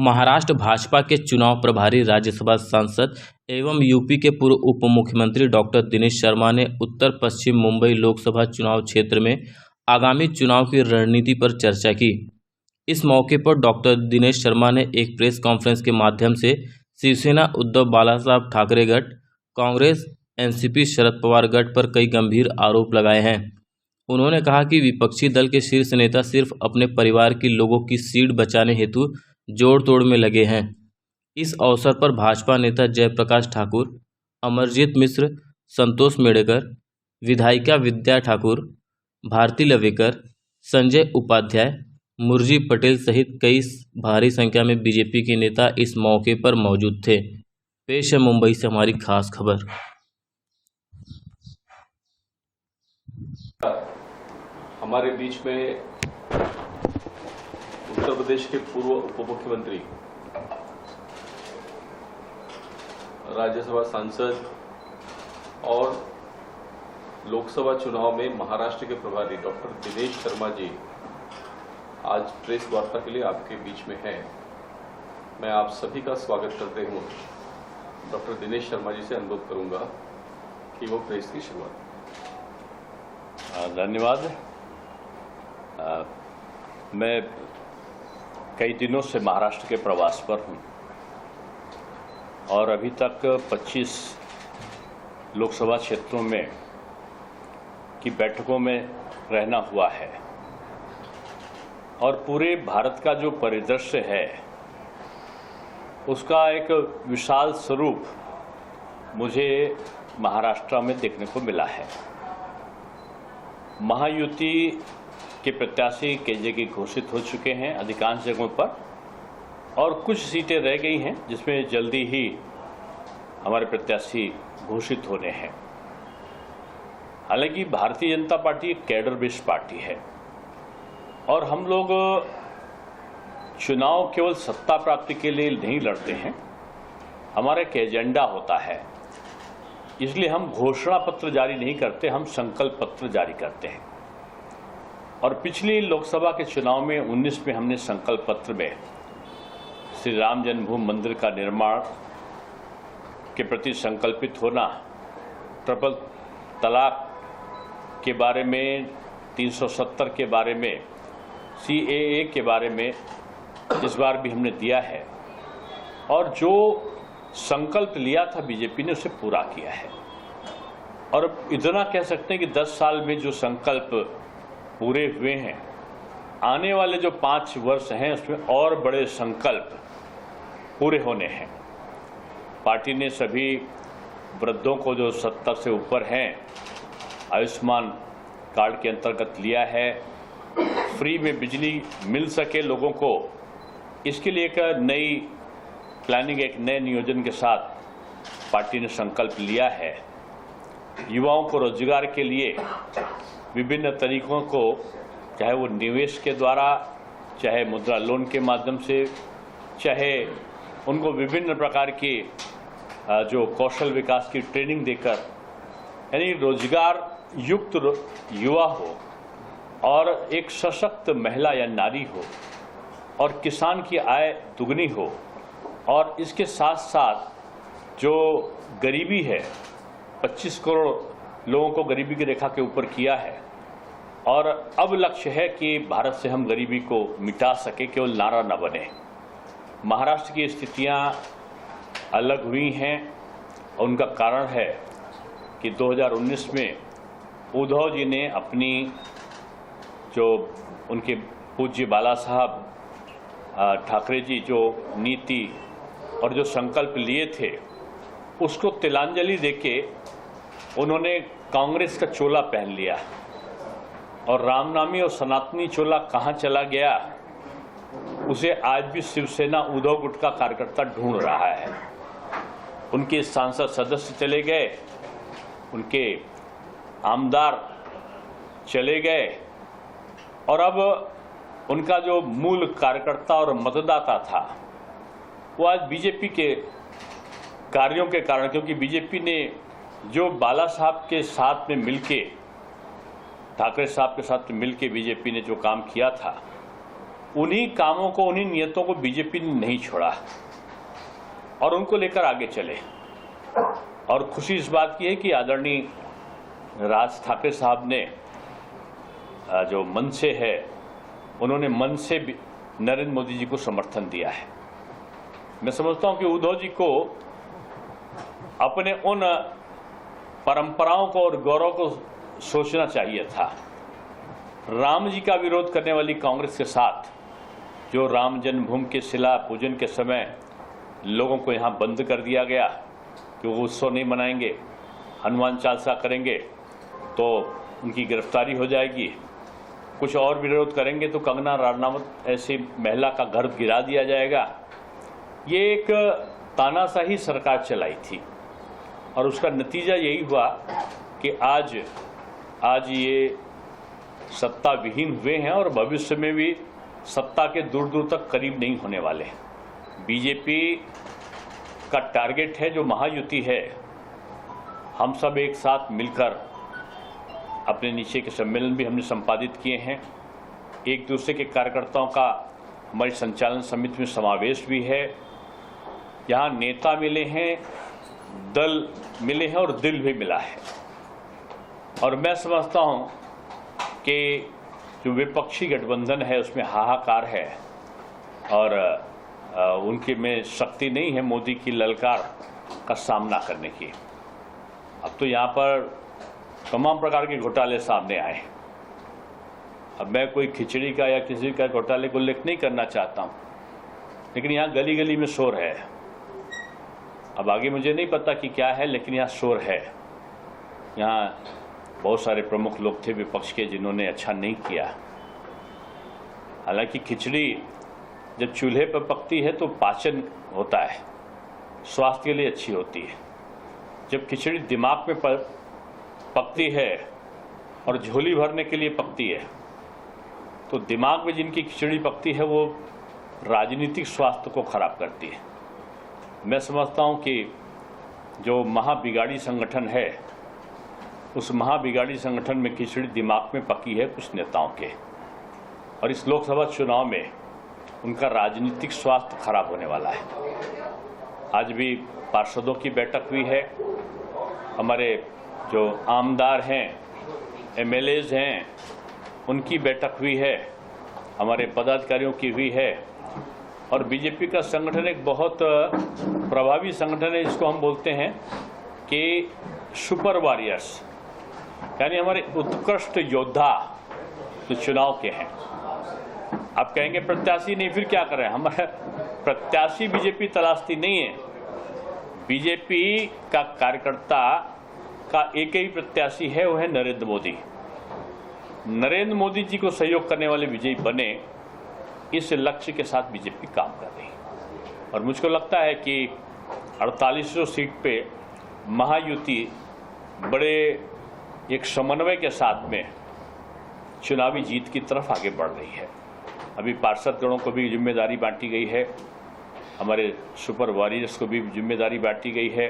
महाराष्ट्र भाजपा के चुनाव प्रभारी राज्यसभा सांसद एवं यूपी के पूर्व उप मुख्यमंत्री डॉक्टर दिनेश शर्मा ने उत्तर पश्चिम मुंबई लोकसभा चुनाव क्षेत्र में आगामी चुनाव की रणनीति पर चर्चा की। इस मौके पर डॉक्टर दिनेश शर्मा ने एक प्रेस कॉन्फ्रेंस के माध्यम से शिवसेना उद्धव बालासाहब ठाकरे गठ, कांग्रेस एनसीपी शरद पवार गठ पर कई गंभीर आरोप लगाए हैं। उन्होंने कहा कि विपक्षी दल के शीर्ष नेता सिर्फ अपने परिवार के लोगों की सीट बचाने हेतु जोड़ तोड़ में लगे हैं। इस अवसर पर भाजपा नेता जयप्रकाश ठाकुर, अमरजीत मिश्र, संतोष मेड़ेकर, विधायिका विद्या ठाकुर, भारती लवेकर, संजय उपाध्याय, मुरजी पटेल सहित कई भारी संख्या में बीजेपी के नेता इस मौके पर मौजूद थे। पेश है मुंबई से हमारी खास खबर। हमारे बीच में उत्तर प्रदेश के पूर्व उप मुख्यमंत्री, राज्यसभा सांसद और लोकसभा चुनाव में महाराष्ट्र के प्रभारी डॉक्टर दिनेश शर्मा जी आज प्रेस वार्ता के लिए आपके बीच में हैं। मैं आप सभी का स्वागत करते हुए डॉक्टर दिनेश शर्मा जी से अनुरोध करूंगा कि वो प्रेस की शुरुआत। धन्यवाद। मैं कई दिनों से महाराष्ट्र के प्रवास पर हूं और अभी तक 25 लोकसभा क्षेत्रों में की बैठकों में रहना हुआ है और पूरे भारत का जो परिदृश्य है उसका एक विशाल स्वरूप मुझे महाराष्ट्र में देखने को मिला है। महायुति के प्रत्याशी कई जगह घोषित हो चुके हैं अधिकांश जगहों पर, और कुछ सीटें रह गई हैं जिसमें जल्दी ही हमारे प्रत्याशी घोषित होने हैं। हालांकि भारतीय जनता पार्टी एक कैडर बेस्ड पार्टी है और हम लोग चुनाव केवल सत्ता प्राप्ति के लिए नहीं लड़ते हैं, हमारा एक एजेंडा होता है। इसलिए हम घोषणा पत्र जारी नहीं करते, हम संकल्प पत्र जारी करते हैं। और पिछली लोकसभा के चुनाव में 19 में हमने संकल्प पत्र में श्री राम जन्मभूमि मंदिर का निर्माण के प्रति संकल्पित होना, ट्रिपल तलाक के बारे में, 370 के बारे में, CAA के बारे में इस बार भी हमने दिया है और जो संकल्प लिया था बीजेपी ने उसे पूरा किया है। और इतना कह सकते हैं कि 10 साल में जो संकल्प पूरे हुए हैं, आने वाले जो 5 वर्ष हैं उसमें और बड़े संकल्प पूरे होने हैं। पार्टी ने सभी वृद्धों को जो 70 से ऊपर हैं आयुष्मान कार्ड के अंतर्गत लिया है, फ्री में बिजली मिल सके लोगों को, इसके लिए एक नई प्लानिंग, एक नए नियोजन के साथ पार्टी ने संकल्प लिया है। युवाओं को रोजगार के लिए विभिन्न तरीकों को, चाहे वो निवेश के द्वारा, चाहे मुद्रा लोन के माध्यम से, चाहे उनको विभिन्न प्रकार की जो कौशल विकास की ट्रेनिंग देकर, यानी रोजगार युक्त युवा हो और एक सशक्त महिला या नारी हो और किसान की आय दुगनी हो, और इसके साथ साथ जो गरीबी है, 25 करोड़ लोगों को गरीबी की रेखा के ऊपर किया है और अब लक्ष्य है कि भारत से हम गरीबी को मिटा सके, केवल नारा न बने। महाराष्ट्र की स्थितियां अलग हुई हैं और उनका कारण है कि 2019 में उद्धव जी ने अपनी जो उनके पूज्य बाला साहब ठाकरे जी जो नीति और जो संकल्प लिए थे उसको तिलांजलि देके उन्होंने कांग्रेस का चोला पहन लिया और रामनामी और सनातनी चोला कहाँ चला गया उसे आज भी शिवसेना उद्धव गुट का कार्यकर्ता ढूंढ रहा है। उनके सांसद सदस्य चले गए, उनके आमदार चले गए और अब उनका जो मूल कार्यकर्ता और मतदाता था वो आज बीजेपी के कार्यों के कारण, क्योंकि बीजेपी ने जो बाला साहब के साथ में मिलके, ठाकरे साहब के साथ मिलके बीजेपी ने जो काम किया था उन्हीं कामों को, उन्हीं नियतों को बीजेपी ने नहीं छोड़ा और उनको लेकर आगे चले। और खुशी इस बात की है कि आदरणीय राज ठाकरे साहब ने जो मन से है, उन्होंने मन से नरेंद्र मोदी जी को समर्थन दिया है। मैं समझता हूं कि उद्धव जी को अपने उन परंपराओं को और गौरव को सोचना चाहिए था। राम जी का विरोध करने वाली कांग्रेस के साथ जो राम जन्मभूमि के शिला पूजन के समय लोगों को यहाँ बंद कर दिया गया कि वो उत्सव नहीं मनाएंगे, हनुमान चालीसा करेंगे तो उनकी गिरफ्तारी हो जाएगी, कुछ और विरोध करेंगे तो कंगना रनावत ऐसी महिला का घर गिरा दिया जाएगा। ये एक तानाशाही सरकार चलाई थी और उसका नतीजा यही हुआ कि आज ये सत्ता विहीन हुए हैं और भविष्य में भी सत्ता के दूर दूर तक करीब नहीं होने वाले। बीजेपी का टारगेट है जो महायुति है, हम सब एक साथ मिलकर अपने नीचे के सम्मेलन भी हमने संपादित किए हैं। एक दूसरे के कार्यकर्ताओं का हमारी संचालन समिति में समावेश भी है। यहाँ नेता मिले हैं, दल मिले हैं और दिल भी मिला है। और मैं समझता हूँ कि जो विपक्षी गठबंधन है उसमें हाहाकार है और उनके में शक्ति नहीं है मोदी की ललकार का सामना करने की। अब तो यहाँ पर तमाम प्रकार के घोटाले सामने आए। अब मैं कोई खिचड़ी का या किसी का घोटाले को उल्लेख नहीं करना चाहता हूँ, लेकिन यहाँ गली गली में शोर है। अब आगे मुझे नहीं पता कि क्या है, लेकिन यहाँ शोर है। यहाँ बहुत सारे प्रमुख लोग थे विपक्ष के जिन्होंने अच्छा नहीं किया। हालांकि खिचड़ी जब चूल्हे पर पकती है तो पाचन होता है, स्वास्थ्य के लिए अच्छी होती है। जब खिचड़ी दिमाग में पकती है और झोली भरने के लिए पकती है, तो दिमाग में जिनकी खिचड़ी पकती है वो राजनीतिक स्वास्थ्य को खराब करती है। मैं समझता हूँ कि जो महाबिगाड़ी संगठन है, उस महाबिगाड़ी संगठन में खिचड़ी दिमाग में पकी है कुछ नेताओं के, और इस लोकसभा चुनाव में उनका राजनीतिक स्वास्थ्य खराब होने वाला है। आज भी पार्षदों की बैठक हुई है, हमारे जो आमदार हैं, एमएलएज हैं, उनकी बैठक हुई है, हमारे पदाधिकारियों की हुई है। और बीजेपी का संगठन एक बहुत प्रभावी संगठन है, जिसको हम बोलते हैं कि सुपर वॉरियर्स, यानी हमारे उत्कृष्ट योद्धा जो चुनाव के हैं। आप कहेंगे प्रत्याशी नहीं, फिर क्या करें? हमारा प्रत्याशी बीजेपी तलाशती नहीं है। बीजेपी का कार्यकर्ता का एक ही प्रत्याशी है, वो है नरेंद्र मोदी। नरेंद्र मोदी जी को सहयोग करने वाले विजयी बने, इस लक्ष्य के साथ बीजेपी काम कर रही है। और मुझको लगता है कि 4800 सीट पे महायुति बड़े एक समन्वय के साथ में चुनावी जीत की तरफ आगे बढ़ रही है। अभी पार्षदगणों को भी जिम्मेदारी बांटी गई है, हमारे सुपर वॉरियर्स को भी जिम्मेदारी बांटी गई है।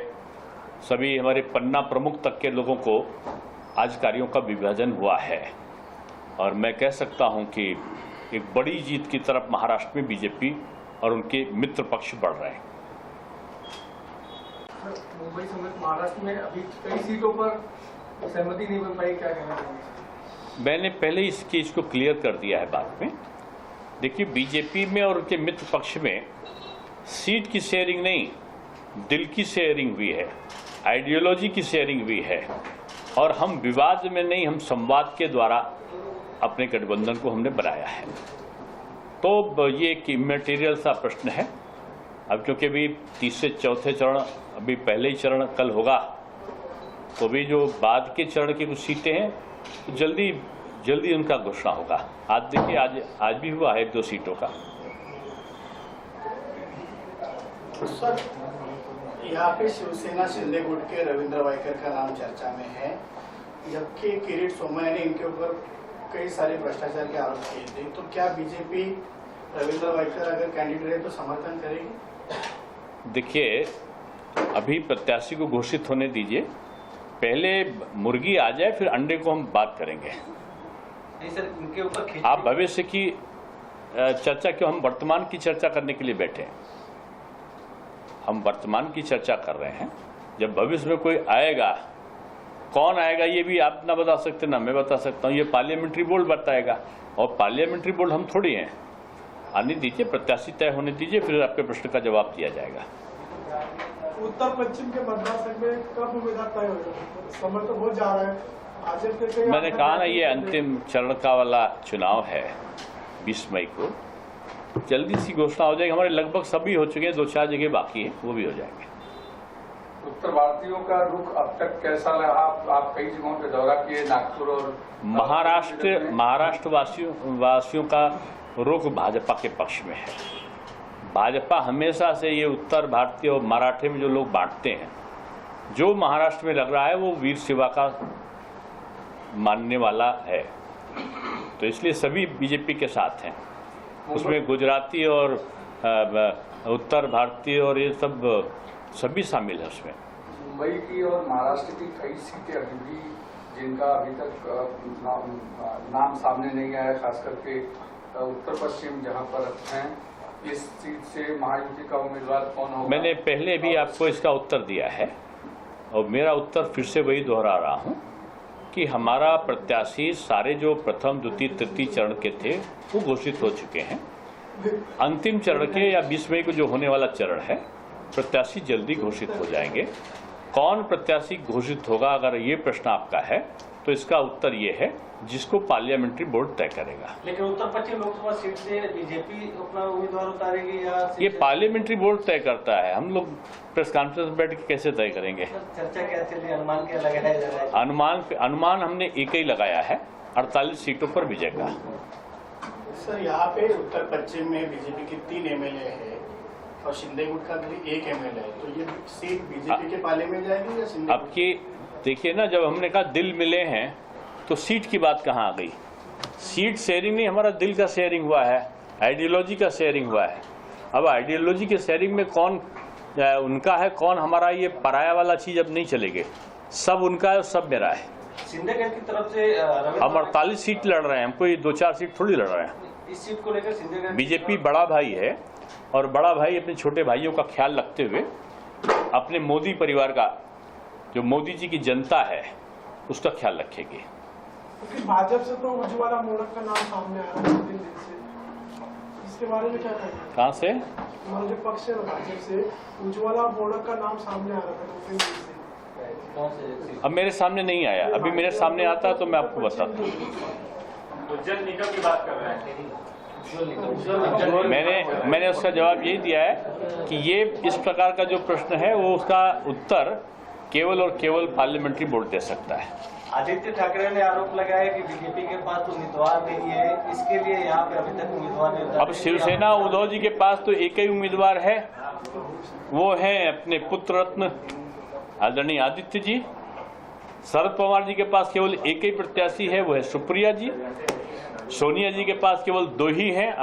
सभी हमारे पन्ना प्रमुख तक के लोगों को आज कार्यों का विभाजन हुआ है, और मैं कह सकता हूं कि एक बड़ी जीत की तरफ महाराष्ट्र में बीजेपी और उनके मित्र पक्ष बढ़ रहे हैं। मुंबई समेत महाराष्ट्र में अभी कई सीटों पर सहमति नहीं बन पाई, क्या कहना चाहिए? मैंने पहले इस चीज को क्लियर कर दिया है बात में। देखिए, बीजेपी में और उनके मित्र पक्ष में सीट की शेयरिंग नहीं, दिल की शेयरिंग हुई है, आइडियोलॉजी की शेयरिंग हुई है। और हम विवाद में नहीं, हम संवाद के द्वारा अपने गठबंधन को हमने बनाया है। तो ये एक इमैटेरियल सा प्रश्न है। अब क्योंकि अभी तीसरे चौथे चरण, अभी पहले ही चरण कल होगा, तो भी जो बाद के चरण की कुछ सीटें हैं तो जल्दी उनका घोषणा होगा। आज देखिए, आज भी हुआ है 2 सीटों का। सर, यहाँ पे शिवसेना शिंदे गुट के रविंद्र वायकर का नाम चर्चा में है, जबकि किरीट सोमैया ने इनके ऊपर कई सारे भ्रष्टाचार के आरोप किए थे। तो क्या बीजेपी रविंद्र वायकर अगर कैंडिडेट है तो समर्थन करेगी? देखिए, अभी प्रत्याशी को घोषित होने दीजिए, पहले मुर्गी आ जाए फिर अंडे को हम बात करेंगे। नहीं सर, इनके ऊपर आप भविष्य की चर्चा क्यों, हम वर्तमान की चर्चा करने के लिए बैठे हैं। हम वर्तमान की चर्चा कर रहे हैं। जब भविष्य में कोई आएगा, कौन आएगा ये भी आप ना बता सकते ना मैं बता सकता हूँ, ये पार्लियामेंट्री बोर्ड बताएगा। और पार्लियामेंट्री बोर्ड हम थोड़ी हैं। आने दीजिए, प्रत्याशी तय होने दीजिए, फिर आपके प्रश्न का जवाब दिया जाएगा। उत्तर पश्चिम के मतदार में कब उम्मीदवार तय होगा? समय तो बहुत जा रहा है। मैंने कहा ना, ये अंतिम चरण का वाला चुनाव है 20 मई को, जल्दी सी घोषणा हो जाएगी। हमारे लगभग सभी हो चुके हैं, 2-4 जगह बाकी है, वो भी हो जाएंगे। उत्तर भारतीयों का रुख अब तक कैसा रहा? आप कई जगहों पे दौरा किए, नागपुर और महाराष्ट्र वासियों का रुख भाजपा के पक्ष में है। भाजपा हमेशा से ये उत्तर भारतीय और मराठे में जो लोग बांटते हैं, जो महाराष्ट्र में लग रहा है वो वीर शिवा का मानने वाला है, तो इसलिए सभी बीजेपी के साथ हैं। उसमें गुजराती और उत्तर भारतीय और ये सब सभी शामिल है उसमें। मुंबई की और महाराष्ट्र की कई सीटें अभी भी, जिनका अभी तक नाम सामने नहीं आया, खास करके उत्तर पश्चिम जहां पर हैं, इस सीट से महायुति का उम्मीदवार कौन होगा? मैंने पहले भी आपको इसका उत्तर दिया है और मेरा उत्तर फिर से वही दोहरा रहा हूं कि हमारा प्रत्याशी सारे जो प्रथम, द्वितीय, तृतीय चरण के थे वो घोषित हो चुके हैं। अंतिम चरण के या 20 मई को जो होने वाला चरण है, प्रत्याशी जल्दी घोषित हो जाएंगे। कौन प्रत्याशी घोषित होगा, अगर ये प्रश्न आपका है तो इसका उत्तर ये है जिसको पार्लियामेंट्री बोर्ड तय करेगा। लेकिन उत्तर पश्चिम लोकसभा सीट से बीजेपी अपना उम्मीदवार उतारेगी या ये पार्लियामेंट्री बोर्ड तय करता है। हम लोग प्रेस कॉन्फ्रेंस में बैठ के कैसे तय करेंगे? चर्चा क्या चली, अनुमान क्या लगाया जा रहा है? अनुमान हमने एक ही लगाया है, 48 सीटों पर विजय का। सर, यहाँ पे उत्तर पश्चिम में बीजेपी के 3 एमएलए है और शिंदे गुट का खाली 1 एमएलए है, तो ये सीट बीजेपी के पाले में जाएगी या शिंदे? अब की देखिए ना, जब हमने कहा दिल मिले हैं तो सीट की बात कहाँ आ गई? सीट शेयरिंग नहीं, हमारा दिल का शेयरिंग हुआ है, आइडियोलॉजी का शेयरिंग हुआ है। अब आइडियोलॉजी के शेयरिंग में कौन उनका है, कौन हमारा, ये पराया वाला चीज अब नहीं चलेगी। सब उनका है और सब मेरा है। सिंधेगढ़ की तरफ से हम 48 सीट लड़ रहे हैं, हम कोई 2-4 सीट थोड़ी लड़ रहे हैं। इस सीट को लेकर सिंधेगढ़ बीजेपी बड़ा भाई है और बड़ा भाई अपने छोटे भाइयों का ख्याल रखते हुए अपने मोदी परिवार का, जो मोदी जी की जनता है, उसका ख्याल रखेगी। क्योंकि भाजपा से तो उज्ज्वला मोड़क का नाम सामने आया है 3 दिन से, इसके बारे में क्या कहना? कहाँ से? हमारा जो पक्ष है भाजपा से उज्ज्वला मोड़क का नाम सामने आ रहा था 2 दिन से। अब मेरे सामने नहीं आया, अभी मेरे सामने आता तो मैं आपको बताता हूँ। उज्जवल निगम की बात कर रहे हैं। मैंने उसका जवाब यही दिया है कि ये इस प्रकार का जो प्रश्न है वो उसका उत्तर केवल और केवल पार्लियामेंट्री बोर्ड दे सकता है। आदित्य ठाकरे ने आरोप लगाया कि बीजेपी के पास उम्मीदवार नहीं है, इसके लिए यहाँ पे अभी तक उम्मीदवार नहीं। अब शिवसेना उद्धव जी के पास तो एक ही उम्मीदवार है, वो है अपने पुत्र रत्न आदरणीय आदित्य जी। शरद पवार जी के पास केवल एक ही प्रत्याशी है, वो है सुप्रिया जी। सोनिया जी के पास केवल 2 ही हैं,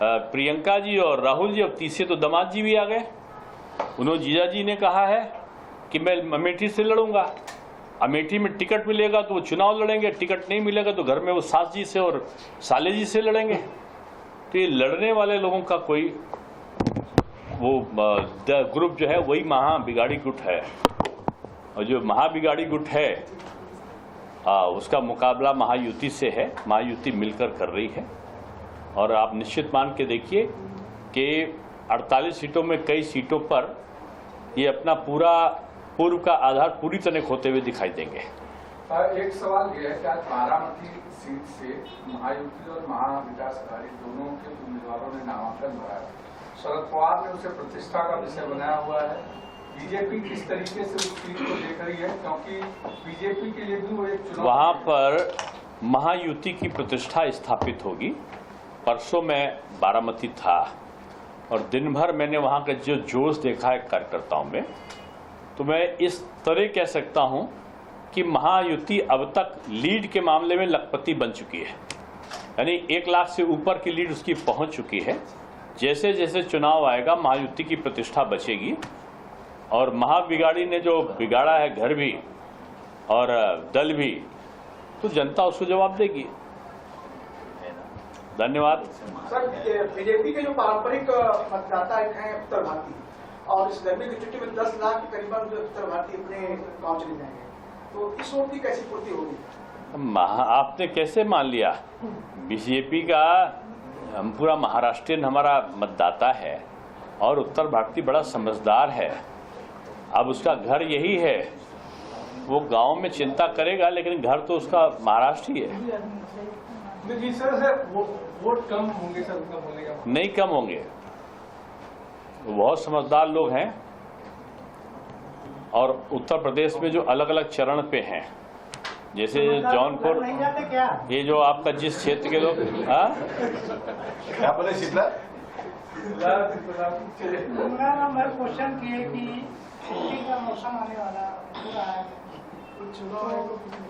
प्रियंका जी और राहुल जी। अब तीसरे तो दामाद जी भी आ गए। उन्होंने जीजा जी ने कहा है कि मैं अमेठी से लड़ूंगा, अमेठी में टिकट मिलेगा तो वो चुनाव लड़ेंगे, टिकट नहीं मिलेगा तो घर में वो सास जी से और साले जी से लड़ेंगे। तो ये लड़ने वाले लोगों का कोई वो ग्रुप जो है वही महाबिगाड़ी गुट है, और जो महाबिगाड़ी गुट है उसका मुकाबला महायुति से है। महायुति मिलकर कर रही है और आप निश्चित मान के देखिए कि 48 सीटों में कई सीटों पर ये अपना पूर्व का आधार पूरी तरह खोते हुए दिखाई देंगे। एक सवाल यह है कि आज बारामती सीट से महायुति और महाविकास अघाड़ी दोनों के उम्मीदवारों ने नामांकन भरा है। शरद पवार ने उसे प्रतिष्ठा का विषय बनाया हुआ है। बीजेपी किस तरीके से उस सीट को देख रही है, क्योंकि बीजेपी के लिए भी वो एक चुनाव, वहां पर महायुति की प्रतिष्ठा स्थापित होगी। परसों मैं बारामती था और दिन भर मैंने वहां का जो जोश देखा है कार्यकर्ताओं में, तो मैं इस तरह कह सकता हूं कि महायुति अब तक लीड के मामले में लखपति बन चुकी है, यानी 1 लाख से ऊपर की लीड उसकी पहुंच चुकी है। जैसे जैसे चुनाव आएगा महायुति की प्रतिष्ठा बचेगी और महाबिगाड़ी ने जो बिगाड़ा है घर भी और दल भी, तो जनता उसको जवाब देगी। धन्यवाद। सर, बीजेपी के जो पारंपरिक मतदाता हैं उत्तर भारतीय, और इस गर्मी की छुट्टी में 10 लाख के करीबन जो उत्तर भारतीय अपने गांव चले जाएंगे, तो इस वोट की कैसी पूर्ति होगी? आपने कैसे मान लिया? बीजेपी का हम पूरा महाराष्ट्रियन हमारा मतदाता है और उत्तर भारतीय बड़ा समझदार है। अब उसका घर यही है, वो गांव में चिंता करेगा, लेकिन घर तो उसका महाराष्ट्र ही है। जी सर, वोट कम होंगे सर, उनका बोलने का नहीं कम होंगे, बहुत समझदार लोग हैं। और उत्तर प्रदेश में जो अलग अलग चरण पे हैं, जैसे जौनपुर, ये जो आपका जिस क्षेत्र के लोग क्वेश्चन किए कि छुट्टी का मौसम आने वाला हो रहा है,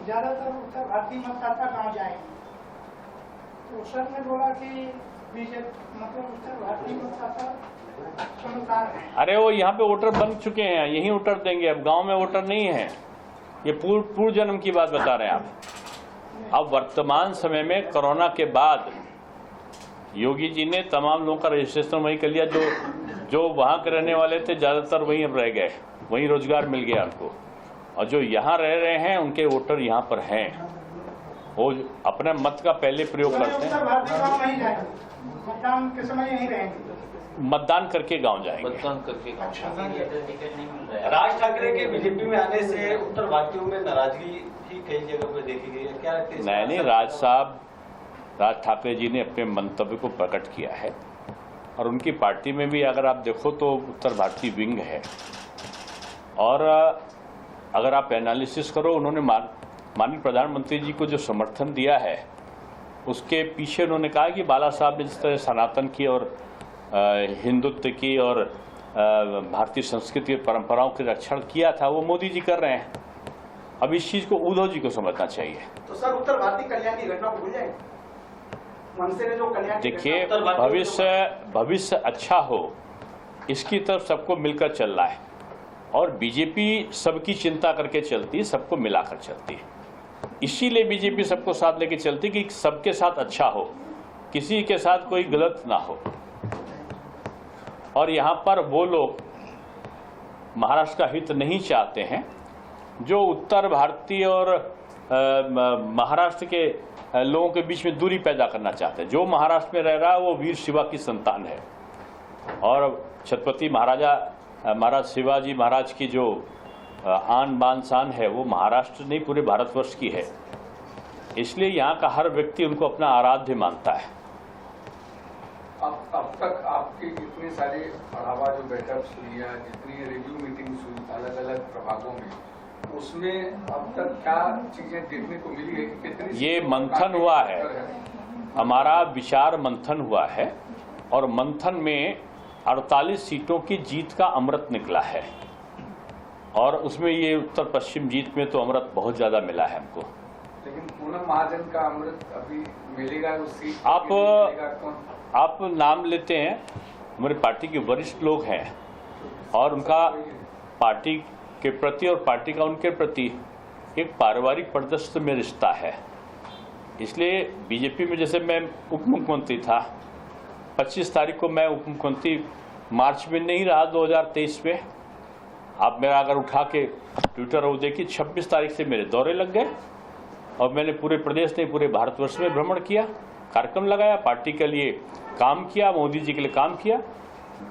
ज्यादातर उत्तर भारतीय मतदाता गाँव जाएंगे, तो सर ने बोला कि बीजेपी मतलब उत्तर भारतीय मतदाता समझदार है। अरे वो यहाँ पे वोटर बन चुके हैं, यही वोटर देंगे, अब गांव में वोटर नहीं है। ये पूर्व जन्म की बात बता रहे हैं आप। अब वर्तमान समय में कोरोना के बाद योगी जी ने तमाम लोगों का रजिस्ट्रेशन वहीं कर लिया, जो वहाँ के रहने वाले थे ज़्यादातर वहीं अब रह गए, वहीं रोजगार मिल गया उनको, और जो यहाँ रह रहे हैं उनके वोटर यहाँ पर हैं, वो अपने मत का पहले प्रयोग करते हैं। मतदान के समय यहीं रहेंगे, मतदान करके गांव जाएंगे। मतदान करके राज ठाकरे के बीजेपी में आने से उत्तर भारतीयों में नाराजगी ही कई जगह पर देखी गई है, क्या लगता है? नहीं, राज ठाकरे जी ने अपने मंतव्य को प्रकट किया है, और उनकी पार्टी में भी अगर आप देखो तो उत्तर भारतीय विंग है, और अगर आप एनालिसिस करो, उन्होंने माननीय प्रधानमंत्री जी को जो समर्थन दिया है उसके पीछे उन्होंने कहा कि बाला साहब ने जिस तरह सनातन की और हिंदुत्व की और भारतीय संस्कृति और परंपराओं की रक्षण किया था, वो मोदी जी कर रहे हैं। अब इस चीज को उद्धव जी को समझना चाहिए। तो सर, उत्तर भारतीय कल्याण की घटना को भूल जाएंगे? मनसे ने जो कल्याण, देखिए, भविष्य अच्छा हो इसकी तरफ सबको मिलकर चल रहा है, और बीजेपी सबकी चिंता करके चलती है, सबको मिलाकर चलती है। इसीलिए बीजेपी सबको साथ लेके चलती कि सबके साथ अच्छा हो, किसी के साथ कोई गलत ना हो। और यहाँ पर वो लोग महाराष्ट्र का हित नहीं चाहते हैं जो उत्तर भारतीय और महाराष्ट्र के लोगों के बीच में दूरी पैदा करना चाहते हैं। जो महाराष्ट्र में रह रहा है वो वीर शिवा की संतान है, और छत्रपति महाराज शिवाजी महाराज की जो आन बान शान है वो महाराष्ट्र नहीं पूरे भारतवर्ष की है। इसलिए यहाँ का हर व्यक्ति उनको अपना आराध्य मानता है। अब तक आपकी जितनी सारी बढ़ावा जो बैठक हुई है, जितनी रिव्यू मीटिंग्स हुई अलग अलग प्रभागों में, उसमें अब तक क्या चीजें देखने को मिली है कि कितनी ये मंथन हुआ है, हमारा विचार मंथन हुआ है, और मंथन में 48 सीटों की जीत का अमृत निकला है, और उसमें ये उत्तर पश्चिम जीत में तो अमृत बहुत ज्यादा मिला है हमको। लेकिन पूनम महाजन का अमृत अभी मिलेगा उस सीट? आप नाम लेते हैं, हमारी पार्टी के वरिष्ठ लोग हैं, और उनका पार्टी के प्रति और पार्टी का उनके प्रति एक पारिवारिक परिदृश्य में रिश्ता है। इसलिए बीजेपी में जैसे मैं उप मुख्यमंत्री था, 25 तारीख को मैं उप मुख्यमंत्री मार्च में नहीं रहा 2023 में। आप मेरा अगर उठा के ट्विटर वो देखिए, 26 तारीख से मेरे दौरे लग गए, और मैंने पूरे प्रदेश नहीं पूरे भारतवर्ष में भ्रमण किया, कार्यक्रम लगाया, पार्टी के लिए काम किया, मोदी जी के लिए काम किया।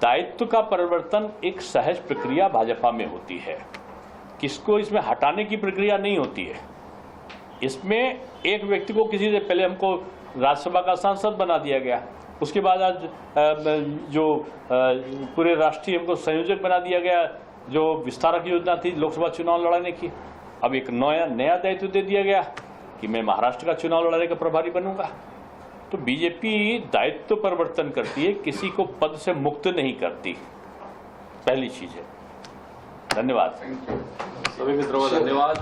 दायित्व का परिवर्तन एक सहज प्रक्रिया भाजपा में होती है, किसको इसमें हटाने की प्रक्रिया नहीं होती है। इसमें एक व्यक्ति को किसी से पहले हमको राज्यसभा का सांसद बना दिया गया, उसके बाद आज जो पूरे राष्ट्रीय हमको संयोजक बना दिया गया, जो विस्तारक योजना थी लोकसभा चुनाव लड़ाने की, अब एक नया दायित्व दे दिया गया कि मैं महाराष्ट्र का चुनाव लड़ाने का प्रभारी बनूंगा। तो बीजेपी दायित्व परिवर्तन करती है, किसी को पद से मुक्त नहीं करती, पहली चीज है। धन्यवाद सभी मित्रों का धन्यवाद।